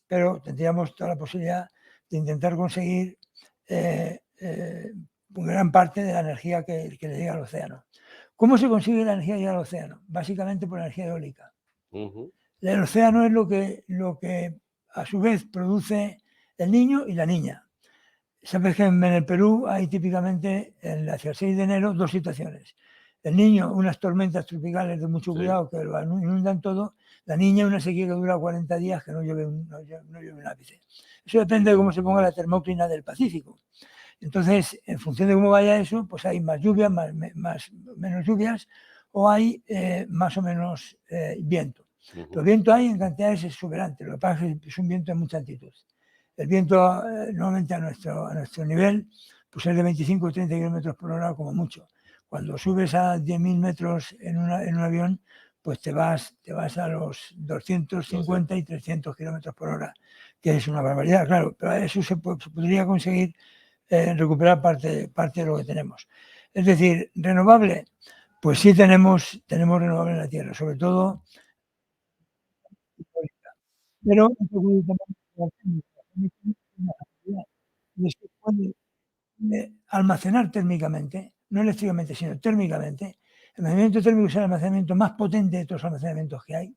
pero tendríamos toda la posibilidad de intentar conseguir gran parte de la energía que le llega al océano. ¿Cómo se consigue la energía que llega al océano? Básicamente por energía eólica. El océano es lo que a su vez produce el niño y la niña. Sabes que en el Perú hay típicamente hacia el 6 de enero 2 situaciones. El niño, unas tormentas tropicales de mucho cuidado que lo inundan todo. La niña, una sequía que dura 40 días que no llueve un ápice. Eso depende de cómo se ponga la termóclina del Pacífico. Entonces, en función de cómo vaya eso, pues hay más lluvias, menos lluvias, o hay más o menos viento. Pero viento hay en cantidades exuberantes. Lo que pasa es que es un viento de mucha altitud. El viento normalmente a nuestro nivel pues es de 25 o 30 kilómetros por hora como mucho. Cuando subes a 10.000 metros en un avión, pues te vas a los 250 y 300 kilómetros por hora, que es una barbaridad, claro, pero eso se podría conseguir recuperar parte de lo que tenemos. Es decir, renovable, pues sí tenemos renovable en la Tierra, sobre todo, pero puede almacenar térmicamente, no eléctricamente, sino térmicamente. El almacenamiento térmico es el almacenamiento más potente de todos los almacenamientos que hay.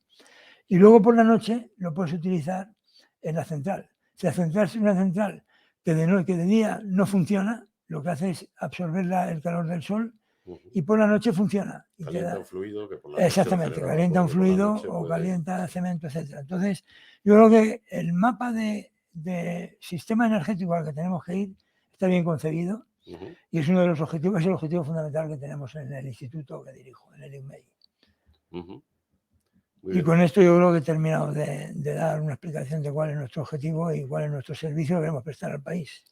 Y luego por la noche lo puedes utilizar en la central. Si la central es una central que de día no funciona, lo que hace es absorber el calor del sol y por la noche funciona. Y calienta un fluido que por la noche exactamente, genera calienta un vapor, y por la fluido noche o puede- calienta cemento, etc. Entonces, yo creo que el mapa de sistema energético al que tenemos que ir está bien concebido y es uno de los objetivos, es el objetivo fundamental que tenemos en el instituto que dirijo, en el INMEI. Muy Y bien. con esto yo creo que he terminado de dar una explicación de cuál es nuestro objetivo y cuál es nuestro servicio que queremos prestar al país.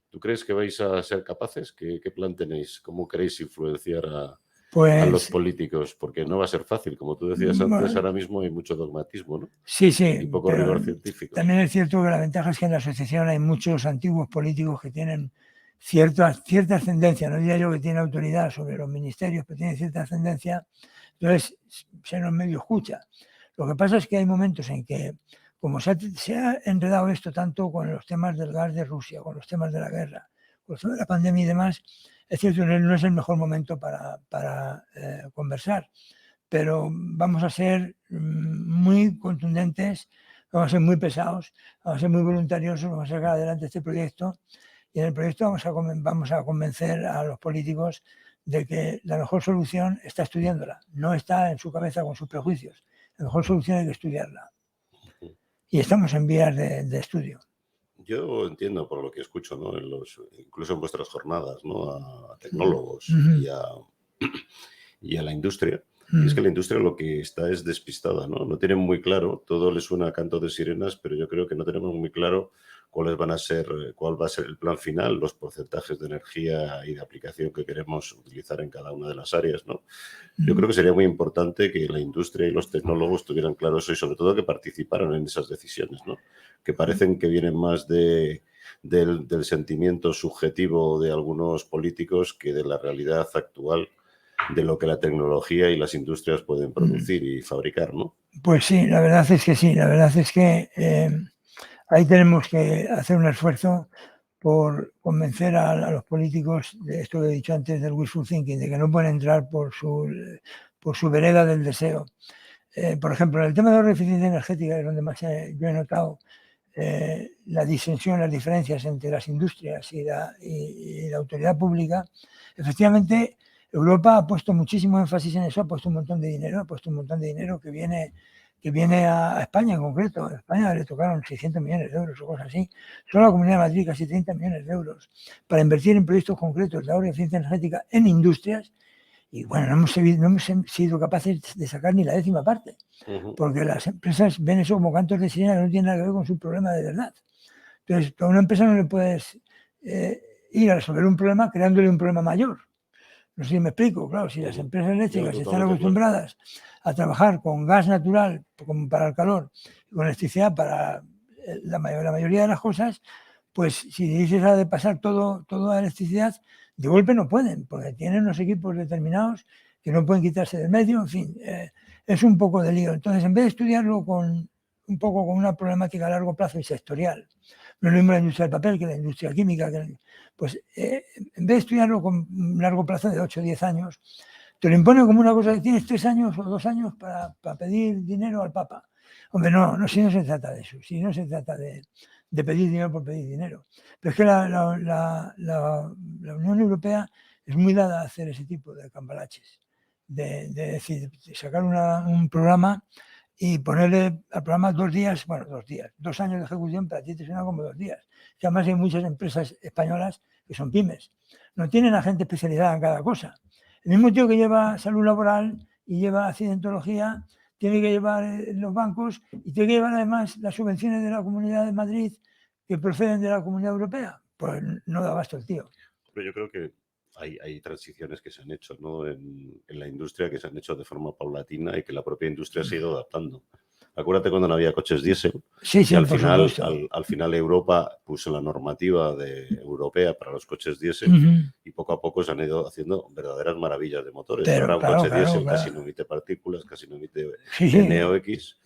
¿Tú crees que vais a ser capaces? ¿Qué plan tenéis? ¿Cómo queréis influenciar a Pues, los políticos? Porque no va a ser fácil. Como tú decías antes, bueno, ahora mismo hay mucho dogmatismo, ¿no? sí, Y sí, poco pero rigor científico. también es cierto que la ventaja es que en la asociación hay muchos antiguos políticos que tienen cierta ascendencia, no diría yo que tienen autoridad sobre los ministerios, pero tienen cierta ascendencia, entonces se nos medio escucha. Lo que pasa es que hay momentos en que, como se ha enredado esto tanto con los temas del gas de Rusia, con los temas de la guerra, con los temas de la pandemia y demás, es cierto que no es el mejor momento para conversar, pero vamos a ser muy contundentes, vamos a ser muy pesados, vamos a ser muy voluntariosos, vamos a sacar adelante este proyecto y en el proyecto vamos a convencer a los políticos de que la mejor solución está estudiándola, no está en su cabeza con sus prejuicios. La mejor solución hay que estudiarla. Y estamos en vías de estudio. Yo entiendo por lo que escucho, ¿no? Incluso en vuestras jornadas, ¿no? A tecnólogos y a la industria. Y es que la industria lo que está es despistada, ¿no? No tienen muy claro, todo les suena a canto de sirenas, pero yo creo que no tenemos muy claro cuál va a ser el plan final, los porcentajes de energía y de aplicación que queremos utilizar en cada una de las áreas, ¿no? Yo creo que sería muy importante que la industria y los tecnólogos tuvieran claro eso y sobre todo que participaran en esas decisiones, ¿no? Que parecen que vienen más del sentimiento subjetivo de algunos políticos que de la realidad actual de lo que la tecnología y las industrias pueden producir y fabricar, ¿no? Pues sí, la verdad es que sí, la verdad es que ahí tenemos que hacer un esfuerzo por convencer a los políticos de esto que he dicho antes del wishful thinking, de que no pueden entrar por su vereda del deseo. Por ejemplo, en el tema de la eficiencia energética es donde más yo he notado la disensión, las diferencias entre las industrias y la autoridad pública. Efectivamente, Europa ha puesto muchísimo énfasis en eso, ha puesto un montón de dinero que viene a España en concreto. A España le tocaron 600 millones de euros o cosas así. Solo a la Comunidad de Madrid casi 30 millones de euros para invertir en proyectos concretos de ahorro y eficiencia energética en industrias. Y bueno, no hemos sido capaces de sacar ni la 10ª parte, porque las empresas ven eso como cantos de sirena que no tienen nada que ver con su problema de verdad. Entonces, a una empresa no le puedes ir a resolver un problema creándole un problema mayor. No sé si me explico, claro, si las empresas eléctricas están acostumbradas a trabajar con gas natural como para el calor y con electricidad para la mayoría de las cosas, pues si dices de pasar todo a electricidad, de golpe no pueden, porque tienen unos equipos determinados que no pueden quitarse del medio, en fin, es un poco de lío. Entonces, en vez de estudiarlo con una problemática a largo plazo y sectorial, no es lo mismo la industria del papel que la industria química, pues en vez de estudiarlo con un largo plazo de 8 o 10 años, te lo impone como una cosa que tienes 3 años o 2 años para pedir dinero al Papa. Hombre, no, si no se trata de eso, si no se trata de pedir dinero por pedir dinero. Pero es que la Unión Europea es muy dada a hacer ese tipo de cambalaches, de sacar un programa y ponerle al programa 2 días, 2 años de ejecución, para ti te suena como 2 días. Que además hay muchas empresas españolas que son pymes, no tienen a gente especializada en cada cosa. El mismo tío que lleva salud laboral y lleva accidentología, tiene que llevar los bancos y tiene que llevar además las subvenciones de la Comunidad de Madrid que proceden de la Comunidad Europea. Pues no da abasto el tío. Pero yo creo que hay transiciones que se han hecho, ¿no? en la industria, que se han hecho de forma paulatina y que la propia industria se ha ido adaptando. Acuérdate cuando no había coches diésel. Sí, y al por final Europa puso la normativa europea para los coches diésel y poco a poco se han ido haciendo verdaderas maravillas de motores. Pero, ahora un coche diésel casi no emite partículas, casi no emite NOx.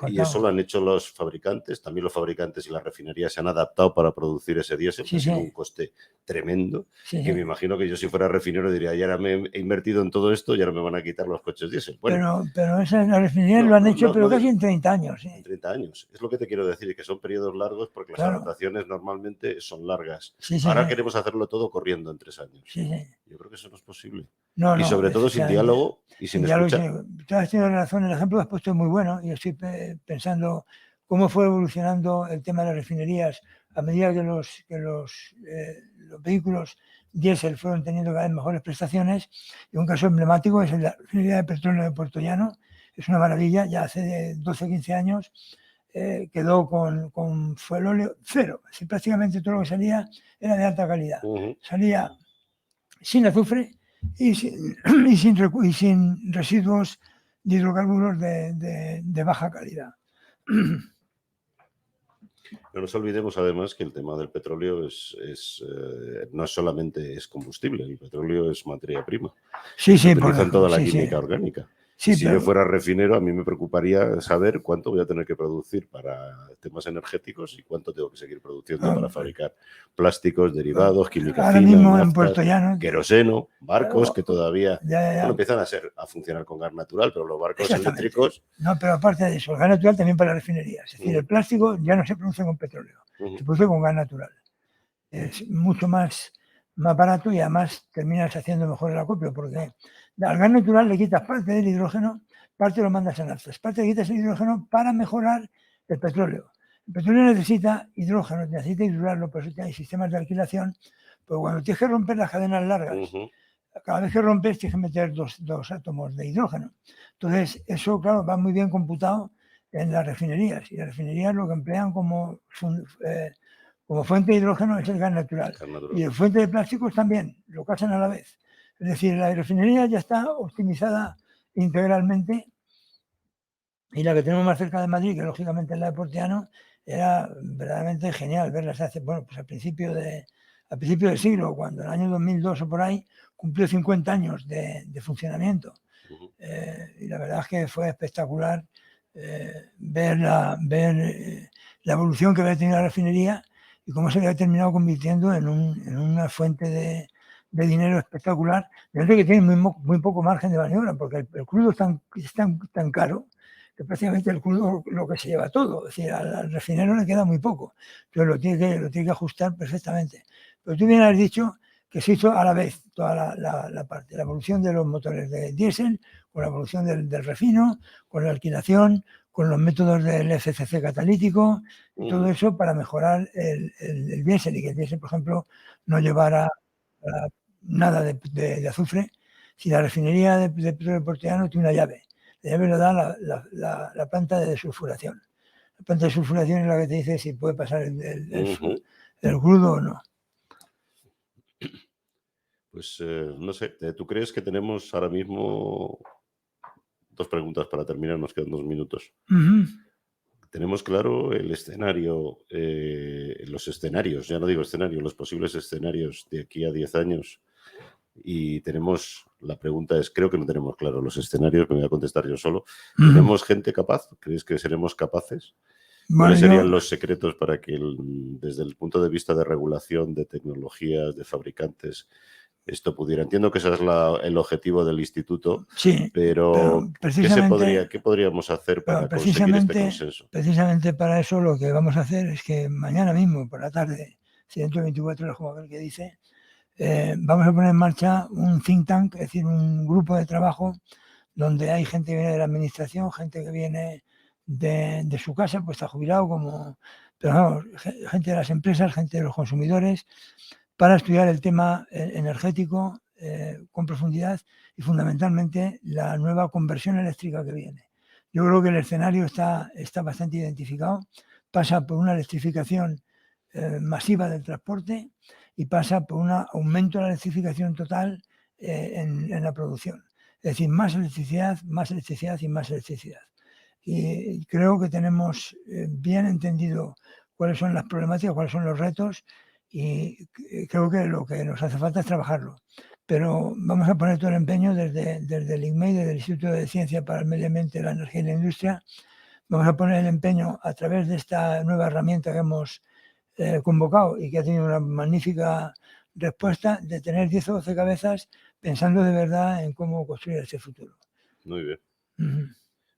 Y eso lo han hecho los fabricantes. También los fabricantes y las refinerías se han adaptado para producir ese diésel, que es un coste tremendo, Sí, que sí. me imagino que yo si fuera refinero diría, ya ahora me he invertido en todo esto y ahora me van a quitar los coches diésel. Bueno, Pero esas las refinerías lo han hecho, pero casi en 30 años. ¿Sí? En 30 años. Es lo que te quiero decir, que son periodos largos porque las Claro. adaptaciones normalmente son largas. Sí, sí, Ahora sí. queremos hacerlo todo corriendo en 3 años. Sí, sí. Yo creo que eso no es posible. No, y sobre todo sin diálogo y sin escuchar. Tú has tenido razón, el ejemplo que has puesto es muy bueno. Yo estoy pensando cómo fue evolucionando el tema de las refinerías a medida que los vehículos diésel fueron teniendo cada vez mejores prestaciones. Y un caso emblemático es la refinería de petróleo de Puerto Llano. Es una maravilla, ya hace 12 o 15 años quedó con fuelóleo cero. Es decir, prácticamente todo lo que salía era de alta calidad. Salía sin azufre y sin residuos de hidrocarburos de baja calidad. No nos olvidemos además que el tema del petróleo no solamente es combustible, el petróleo es materia prima. Sí, se sí, utiliza en toda la sí, química sí. orgánica. Sí, si yo fuera refinero, a mí me preocuparía saber cuánto voy a tener que producir para temas energéticos y cuánto tengo que seguir produciendo para fabricar plásticos, derivados, química ahora fina, mismo en naftas, Puerto Llano, queroseno, barcos que todavía ya. empiezan a funcionar con gas natural, pero los barcos eléctricos... No, pero aparte de eso, el gas natural también para la refinería. Es decir, el plástico ya no se produce con petróleo, se produce con gas natural. Es mucho más barato y además terminas haciendo mejor el acopio, porque al gas natural le quitas parte del hidrógeno, parte lo mandas a naftas, parte le quitas el hidrógeno para mejorar el petróleo. El petróleo necesita hidrógeno, necesita hidrolarlo, por eso hay sistemas de alquilación, pero cuando tienes que romper las cadenas largas, cada vez que rompes tienes que meter dos átomos de hidrógeno. Entonces, eso, claro, va muy bien computado en las refinerías, y las refinerías lo que emplean como fuente de hidrógeno es el gas natural. Y el fuente de plásticos también, lo casan a la vez. Es decir, la refinería ya está optimizada integralmente, y la que tenemos más cerca de Madrid, que lógicamente es la de Puerto Llano, era verdaderamente genial verlas hace, pues al principio del siglo, cuando en el año 2002 o por ahí cumplió 50 años de funcionamiento. Y la verdad es que fue espectacular ver la evolución que había tenido la refinería y cómo se había terminado convirtiendo en una fuente de dinero espectacular, dentro de que tiene muy poco margen de maniobra, porque el crudo es tan caro que prácticamente el crudo lo que se lleva todo. Es decir, al refinero le queda muy poco, entonces lo tiene que ajustar perfectamente. Pero tú bien has dicho que se hizo a la vez toda la parte, la evolución de los motores de diésel, con la evolución del refino, con la alquilación, con los métodos del FCC catalítico, y todo eso para mejorar el diésel, y que el diésel, por ejemplo, no llevara nada de azufre. Si la refinería de petróleo de Puerto Llano tiene una llave, la llave lo da la planta de desulfuración. La planta de desulfuración es la que te dice si puede pasar el crudo o no. Pues no sé, ¿tú crees que tenemos ahora mismo... Dos preguntas para terminar, nos quedan 2 minutos. Tenemos claro el escenario, los escenarios, ya no digo escenario, los posibles escenarios de aquí a 10 años. Y tenemos, la pregunta es, creo que no tenemos claro los escenarios, me voy a contestar yo solo. ¿Tenemos gente capaz? ¿Crees que seremos capaces? ¿Cuáles serían los secretos para que desde el punto de vista de regulación, de tecnologías, de fabricantes, esto pudiera? Entiendo que ese es el objetivo del instituto, sí, pero ¿qué podríamos hacer para conseguir este consenso? Precisamente para eso lo que vamos a hacer es que mañana mismo, por la tarde, si dentro de 24 horas, como a ver qué dice, vamos a poner en marcha un think tank, es decir, un grupo de trabajo donde hay gente que viene de la administración, gente que viene de su casa, pues está jubilado, pero vamos, gente de las empresas, gente de los consumidores, para estudiar el tema energético con profundidad y fundamentalmente la nueva conversión eléctrica que viene. Yo creo que el escenario está bastante identificado, pasa por una electrificación masiva del transporte y pasa por un aumento de la electrificación total en la producción. Es decir, más electricidad y más electricidad. Y creo que tenemos bien entendido cuáles son las problemáticas, cuáles son los retos, y creo que lo que nos hace falta es trabajarlo. Pero vamos a poner todo el empeño desde el INMEI, desde el Instituto de Ciencia para el Medio Ambiente, la Energía y la Industria. Vamos a poner el empeño a través de esta nueva herramienta que hemos convocado y que ha tenido una magnífica respuesta de tener 10 o 12 cabezas pensando de verdad en cómo construir ese futuro. Muy bien. Ujú.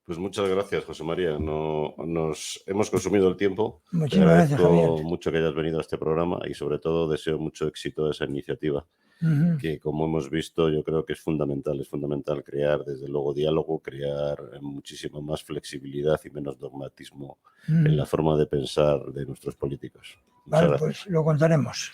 Pues muchas gracias, José María. Nos hemos consumido el tiempo. Muchísimas gracias, Te agradezco Javier. mucho que hayas venido a este programa y sobre todo deseo mucho éxito a esa iniciativa, Ujú. que como hemos visto yo creo que es fundamental crear desde luego diálogo, crear muchísima más flexibilidad y menos dogmatismo en la forma de pensar de nuestros políticos. Muchas Vale, gracias. pues lo contaremos.